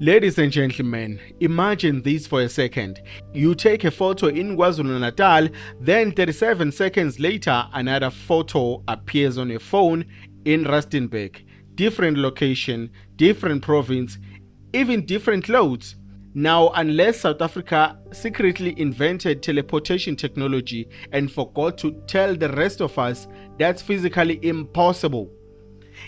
Ladies and gentlemen, imagine this for a second. You take a photo in KwaZulu-Natal, then 37 seconds later, another photo appears on your phone in Rustenburg. Different location, different province, even different clothes. Now, unless South Africa secretly invented teleportation technology and forgot to tell the rest of us, that's physically impossible.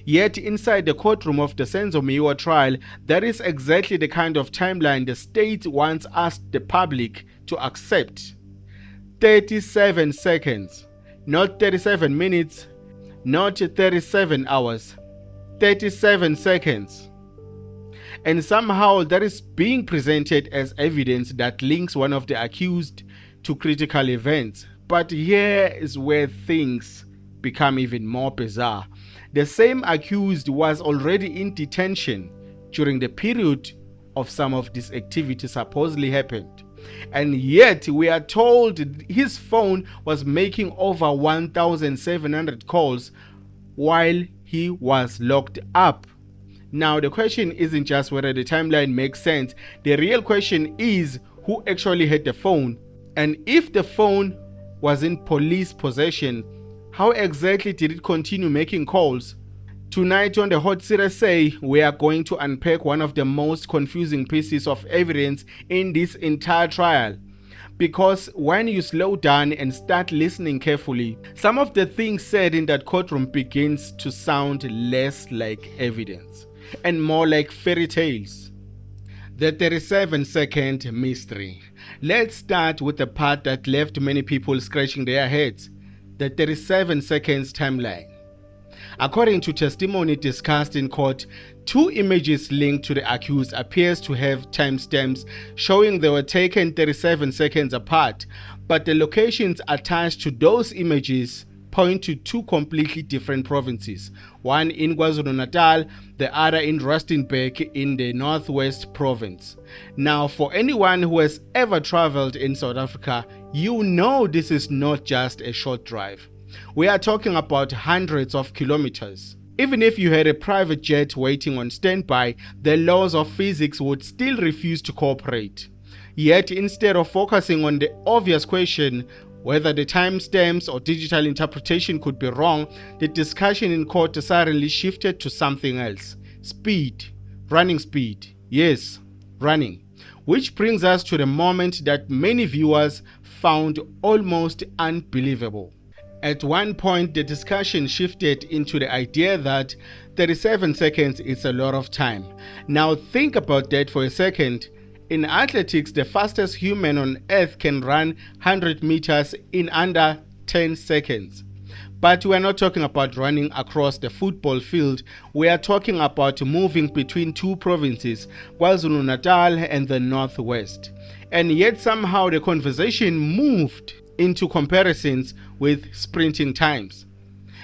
Yet inside the courtroom of the Senzo Meyiwa trial, that is exactly the kind of timeline the state once asked the public to accept. 37 seconds, not 37 minutes, not 37 hours, 37 seconds. And somehow that is being presented as evidence that links one of the accused to critical events. But here is where things become even more bizarre. The same accused was already in detention during the period of some of these activities supposedly happened. And yet we are told his phone was making over 1,700 calls while he was locked up. Now the question isn't just whether the timeline makes sense. The real question is who actually had the phone. And if the phone was in police possession, how exactly did it continue making calls? Tonight on the Hot Series Say, we are going to unpack one of the most confusing pieces of evidence in this entire trial. Because when you slow down and start listening carefully, some of the things said in that courtroom begins to sound less like evidence and more like fairy tales. The 37-second mystery. Let's start with the part that left many people scratching their heads. The 37 seconds timeline. According to testimony discussed in court, two images linked to the accused appears to have timestamps showing they were taken 37 seconds apart, but the locations attached to those images point to two completely different provinces, one in KwaZulu-Natal, the other in Rustenburg in the Northwest Province. Now, for anyone who has ever traveled in South Africa, you know this is not just a short drive. We are talking about hundreds of kilometers. Even if you had a private jet waiting on standby, the laws of physics would still refuse to cooperate. Yet, instead of focusing on the obvious question, whether the timestamps or digital interpretation could be wrong, the discussion in court suddenly shifted to something else. Speed. Running speed. Yes, running. Which brings us to the moment that many viewers found almost unbelievable. At one point, the discussion shifted into the idea that 37 seconds is a lot of time. Now think about that for a second. In athletics, the fastest human on earth can run 100 meters in under 10 seconds. But we are not talking about running across the football field. We are talking about moving between two provinces, KwaZulu-Natal and the Northwest. And yet somehow the conversation moved into comparisons with sprinting times.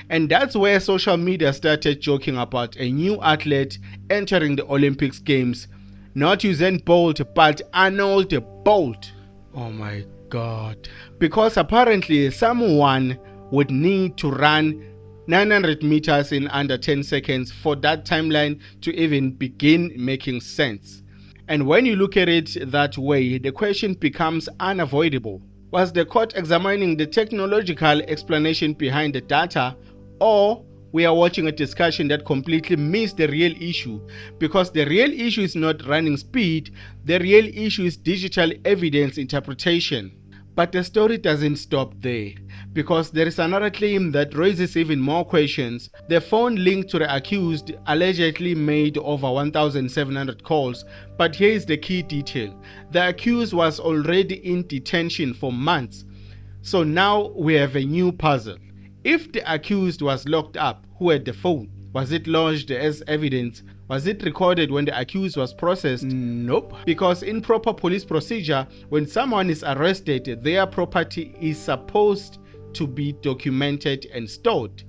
And that's where social media started joking about a new athlete entering the Olympics Games. Not Usain Bolt, but Arnold Bolt. Oh my God. Because apparently someone would need to run 900 meters in under 10 seconds for that timeline to even begin making sense. And when you look at it that way, the question becomes unavoidable. Was the court examining the technological explanation behind the data, or we are watching a discussion that completely missed the real issue? Because the real issue is not running speed, the real issue is digital evidence interpretation. But the story doesn't stop there, because there is another claim that raises even more questions. The phone linked to the accused allegedly made over 1,700 calls, but here is the key detail. The accused was already in detention for months. So now we have a new puzzle. If the accused was locked up, who had the phone? Was it lodged as evidence? Was it recorded when the accused was processed? Nope. Because in proper police procedure, when someone is arrested, their property is supposed to be documented and stored.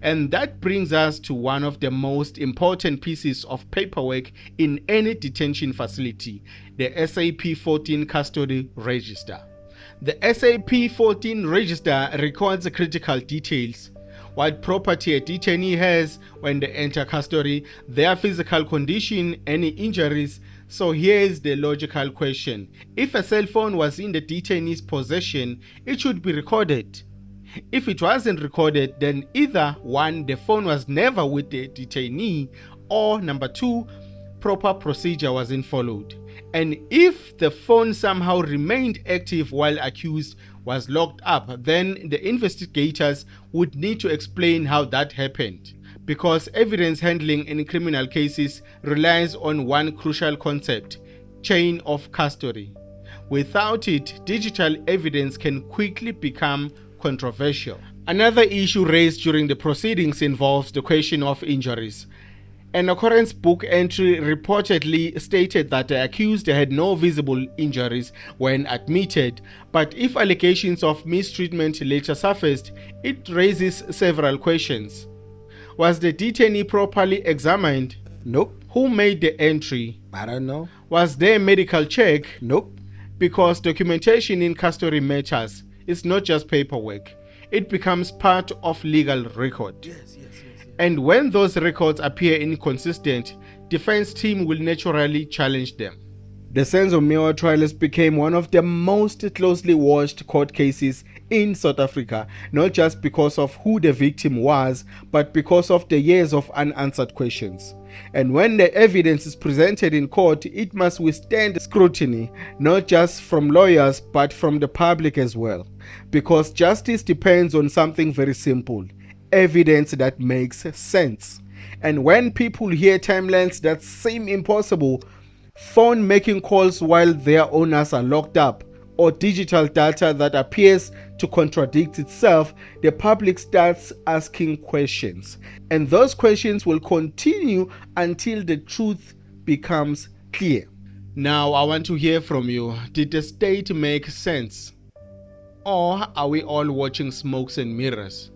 And that brings us to one of the most important pieces of paperwork in any detention facility, the SAP-14 Custody Register. The SAP-14 Register records critical details: what property a detainee has when they enter custody, their physical condition, any injuries, So here is the logical question. If a cell phone was in the detainee's possession, it should be recorded. If it wasn't recorded, then either 1, the phone was never with the detainee, or number 2, proper procedure wasn't followed. And if the phone somehow remained active while accused was locked up, then the investigators would need to explain how that happened. Because evidence handling in criminal cases relies on one crucial concept: chain of custody. Without it, digital evidence can quickly become controversial. Another issue raised during the proceedings involves the question of injuries. An occurrence book entry reportedly stated that the accused had no visible injuries when admitted, but if allegations of mistreatment later surfaced, it raises several questions. Was the detainee properly examined? Nope. Who made the entry? I don't know. Was there a medical check? Nope. Because documentation in custody matters. It's not just paperwork. It becomes part of legal record. Yes. And when those records appear inconsistent, defense team will naturally challenge them. The Senzo Mewa trials became one of the most closely watched court cases in South Africa, not just because of who the victim was, but because of the years of unanswered questions. And when the evidence is presented in court, it must withstand scrutiny, not just from lawyers, but from the public as well. Because justice depends on something very simple: evidence that makes sense. And when people hear timelines that seem impossible, phone making calls while their owners are locked up, or digital data that appears to contradict itself, the public starts asking questions. And those questions will continue until the truth becomes clear. Now I want to hear from you. Did the state make sense? Or are we all watching smokes and mirrors?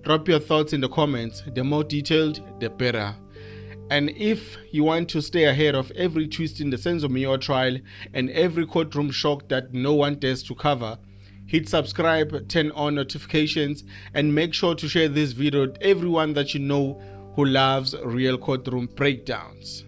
Drop your thoughts in the comments. The more detailed, the better. And if you want to stay ahead of every twist in the Senzo Mewa trial and every courtroom shock that no one dares to cover, hit subscribe, turn on notifications, and make sure to share this video with everyone that you know who loves real courtroom breakdowns.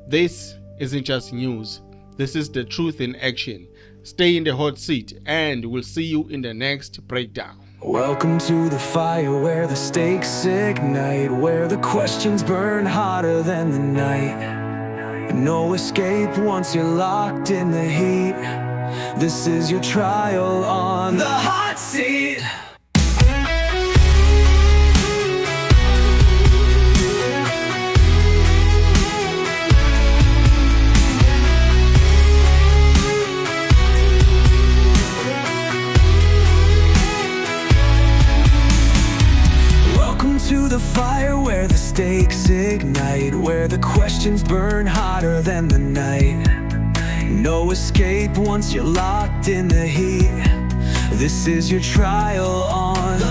This isn't just news. This is the truth in action. Stay in the hot seat, and we'll see you in the next breakdown. Welcome to the fire where the stakes ignite, where the questions burn hotter than the night. No escape once you're locked in the heat. This is your trial on the hot seat. To the fire where the stakes ignite, where the questions burn hotter than the night. No escape once you're locked in the heat. This is your trial on the